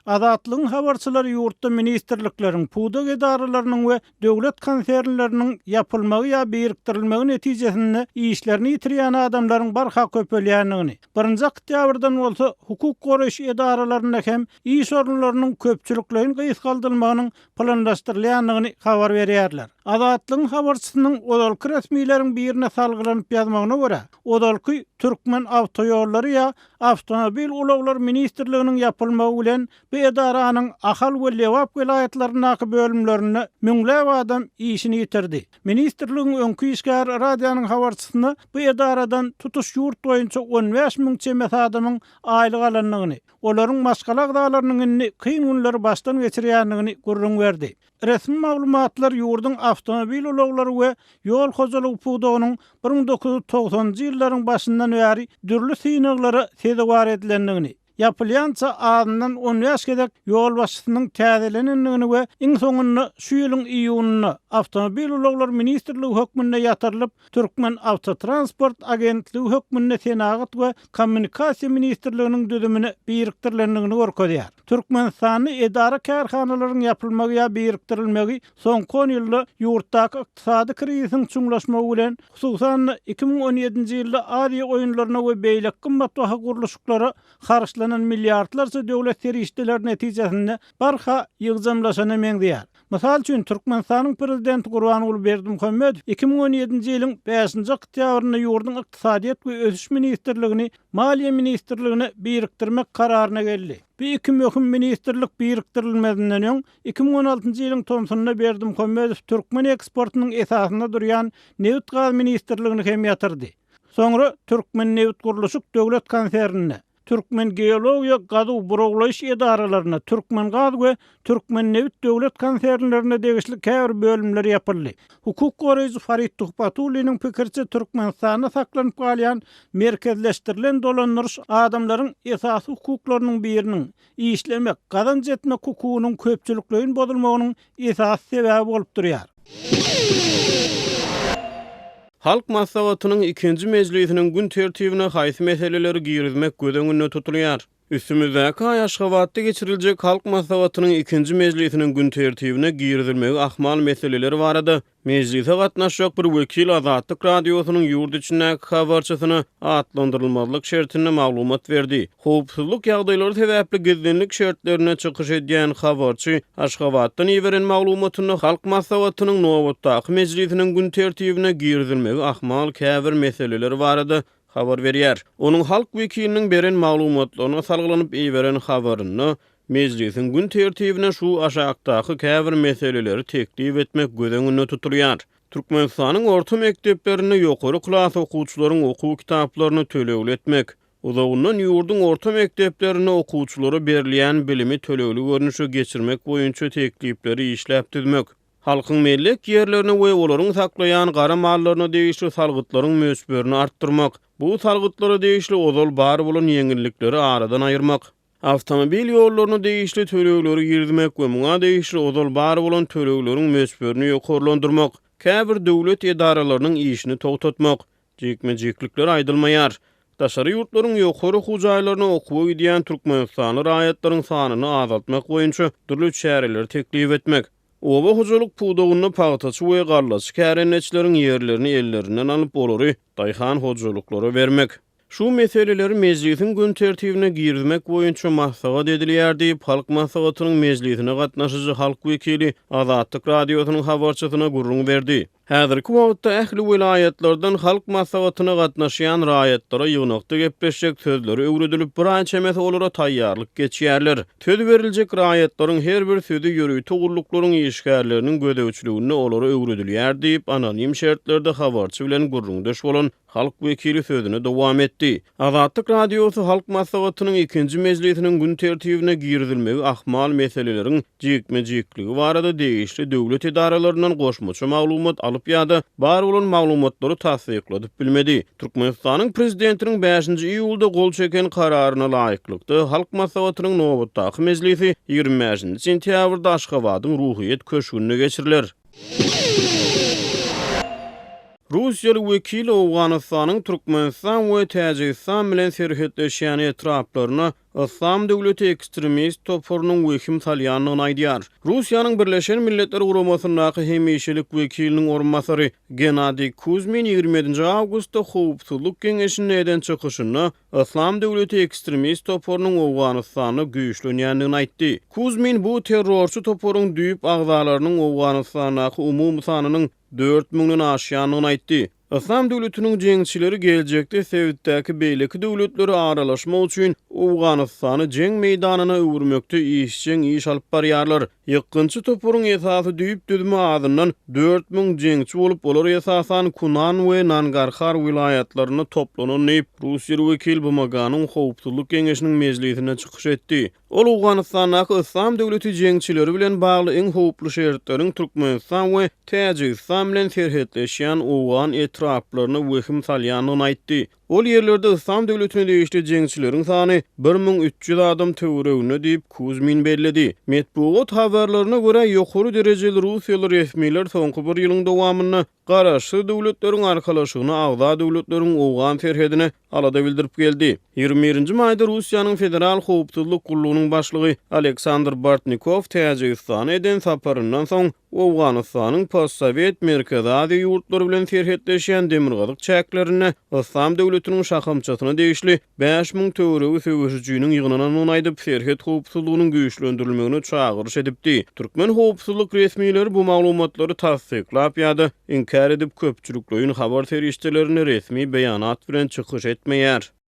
Azatlygyň habarçylary ýurtda ministrlikleriň, pudak edaralarynyň we döwlet konsernleriniň yapylmagy ýa birikdirilmegi netijesinde işlerini ýitirýän adamlaryň barha köpelýändigini, birinji oktýabrdan bolsa hukuk goraş edaralaryna hem iş orunlarynyň köpçüliklerini gysgaldyrmagynyň planlaşdyrylýandygyny habar berýärler. Azatlygyň habarçysynyň odalky resmiýleriň birine salgylanyp ýazmagyna görä, odalky Türkmen awtoýollary ýa Awtomobil ulaglar ministrliginiň yapylmagy bilen bu edaranyň ahal we lewap vilayatlarynyň bölümlerini müňläp adam işini ýitirdi. Ministrligiň öňkü işgär radionyň habarçysyna bu edaradan tutuş ýurt boýunça 15.000 çemet adamyň aýlyk alanlygyny, olaryň maşgalak daglarynyň kyn günleri başdan geçirýändigini gurrun berdi. Resmi maglumatlar ýurdun awtomobil ulaglary we ýol hojalygy pudagynyň 1990-njy ýyllaryň başyndan bäri dürli synaglary tezewar edilendigini, yapylýança adından 10 ýaş gedek ýol başçysynyň täzelenendigini we iň soňunda şu ýylyň iýunyna Awtomobil ulaglar ministrligi hökmünde ýatyrylyp Türkmen Awtotransport agentligi hökmünde Senagat we Kommunikasiýa ministrliginiň düzümine birikdirilendigini görkezýär. Türkmenistany edara karhanalaryň yapylmagy ýa birikdirilmegi soňky 10 ýylda ýurtdaky ykdysady krizisiň çuňlaşmagy bilen, hususan 2017-nji ýylda Aziýa oýunlaryna we beýlek gymmat baha gurulşyklary harçlanan milliardlarça döwlet serişdeler netijesinde barha ýygjamlaşany meňdýär. Mysal üçin Türkmenistanyň prezidenti Gurbanuly Berdimuhammedow 2017-nji ýylyň 5-nji oktýabrynda ýurdun ykdysadyýat we ösüş ministrligini Maliýe ministrligine birikdirmek kararyna geldi. Bu iki möhüm ministrlik birikdirilmedinden öň 2016-njy ýylyň tomsunda Berdimuhammedow Türkmen eksportynyň esasynda durýan Newt gaz ministrligini hem ýatyrdy. Soňra Türkmen Newt gurulşyk döwlet konsernine, Türkmen Geologiýa gadu buraglaýyş edaralaryna, Türkmen gaz we Türkmen Newt döwlet konsernlerine degişli käbir bölümleri ýapyldy. Hukuk goraýjy Farid Tuhpatulynyň pikirçe Türkmenistanda saklanyp galýan merkezleşdirilen dolandyryş adamlaryň esasy hukuklarynyň biriniň işlemek, gazanç etmek hukugynyň köpçüliklerini bozulmagynyň esas sebäbi bolup durýar. Halk maslahatynyň 2-nji mejlisiniň gün tertibine haýsy meseleleri girizmek göz tutulýar. Üstümizdäki Aşgabatda geçiriljek halk maslahatynyň 2-nji mejlisiniň gün tertibine girizilmegi ahmal meseleleri barady. Mejlise gatnaşjak bir wekil Azatlyk radiosynyň ýurt içindäki habarçysyna atlandyrylmazlyk şertine maglumat berdi. Howpsuzlyk ýagdaýlary sebäpli gizlenlik şertlerine çykyş edýän habarçy Aşgabatdan ýiberen maglumatyny halk maslahatynyň nowatdaky mejlisiniň gün tertibine girizilmegi ahmal käbir meseleleri barady habar berýär. Onuň halk wekiliniň beren maglumatlaryna salgylanyp ýiberen habaryny mejlisiň gün tertibine şu aşagdaky käbir meseleleri teklip etmek göz tutulýar. Türkmenistanyň orta mekdeplerine ýokary klas okuwçylaryň okuw kitaplaryny tölegli etmek, uzagyndan ýurdun orta mekdeplerine okuwçylara berilýän bilimi tölegli görnüşe geçirmek boýunça teklipleri işläp düzmek. Halkyň mellek ýerlerini we olaryň saklaýan gara mallaryna degişli salgytlaryň mösberini artdyrmak, bu salgytlara degişli ozal bar bolan ýeňillikleri aradan aýyrmak, awtomobil ýollaryna degişli tölegleri girdirmek we muňa degişli ozal bar bolan tölegleriň mösberini ýokarlandyrmak, käbir döwlet edaralarynyň işini togtatmak, jekme-jeklikler aýdylmaýar. Daşary ýurtlaryň ýokary hujaýlaryna okuwa gidýän Türkmenistany raýatlaryň sanyny azaltmak boýunça türlü çäreler teklip etmek. Oba hujalyk pudagyny pagtaçy we garlaçy kärenetçileriň ýerlerini ellerinden alyp olary daýhan hujalyklara bermek. Şu meseleleri mejlisiň gün tertibine girmek boýunça maslahat edilýär diýip halk maslahatynyň mejlisine gatnaşyjy halk wekili Azatlyk radiosynyň habarçysyna gurrun berdi. Häzirki wagtda ähli vilayatlardan halk maslahatyna gatnaşýan raýatlara ýygnakda gepleşjek sözleri öwredilip bir ança emes olara taýýarlyk geçýärler. Söz beriljek raýatlaryň her bir sözi ýörügi togurluklaryň işgärleriniň gödäwçiligine olara öwredilýär diýip anonim şertlerde habarçy bilen gurrundaş bolan halk wekili sözüne dowam etdi. Azatlyk radiosy halk maslahatynyň 2-nji mejlisiniň gün tertibine girizilmegi ahmal meseleleriň jekme-jekligi barada degişli döwlet edaralarynyň goşmaça maglumat alyp ýa-da bar bolan maglumatlary tasdikladyp bilmedi. Türkmenistanyň prezidentiniň 5-nji iýulda gol çeken kararyna laýyklykda halk maslahatynyň nowatdaky mejlisi 25-nji sentýabrda Aşgabatyň ruhyýet köşgünine geçiriler. Russiýaly wekil Awganystanyň Türkmenistan we Täjikistan bilen serhetleşýän etraplaryna Islam döwleti ekstremist topurynyň wehim salýanlygyny aýdýar. Russiýanyň Birleşen Milletler Guramasyndaky hemişelik wekiliniň orunmasary Gennady Kuzmin 27 awgustda Howpsuzlyk Geňeşine eden çykyşyny Islam döwleti ekstremist topurynyň Awganystany güýçlenýändigini aýtdy. Kuzmin bu terrorçy topuryň düýüp agzalarynyň Awganystanyň umumy sanynyň 4000-den aşýanlygyny aýtdy. Islam döwletiniň jeňçileri geljekde Sowetdäki beýleki döwletleri aralaşmak üçin Awganystany jeň meýdanyna öwürmekde işçiň iş alyp barýarlar. Ýykynçy topuryň esasy düýüp düzme adyndan 4000 jeňçi bolup olar esasan Kunan we Nangarhar vilayatlaryna toplanan näip Russiýa wekil bu maganyň Howpsuzlyk Geňeşiniň mejlisine çykyş etdi. Ol Awganystanyň Islam döwleti jeňçileri bilen bagly iň howply şertleriň Türkmenistan we Täjikistan bilen serhetleşýän Awgan etraplaryny wehim salýanyny aýtdy. Ol yerlerde Islam döwletine değişti jeňçileriň sany 1300 adam töweregini diýip Kuzmin belledi. Medpuat habarlaryna görä ýokary derejeli Russiýaly resmiler soňky bir ýylyň dowamyny garaşy döwletleriň arkalaşygyny agza döwletleriň Awgan serhedine alada bildirip geldi. 21-nji maýda Russiýanyň federal howpsuzlyk gullugynyň başlygy Aleksandr Bartnikov Täjikistana eden saparyndan soň Awganystanyň postsovet merkezade ýurtlary bilen serhetleşýän demirgazyk çäklerini Islam döwletiniň şahamçatyna degişli 5000 töweregi söwüşçüýüniň ýygynynan onaýdyp serhet howpsuzlygynyň güýçlendirilmegine çağırış edipdi. Türkmen howpsuzlyk resmileri bu maglumatlary tasdiklap ýa-da inkar edip köpçüliklerin habar serişçilerini resmi beýanat bilen çykyş etmeýär.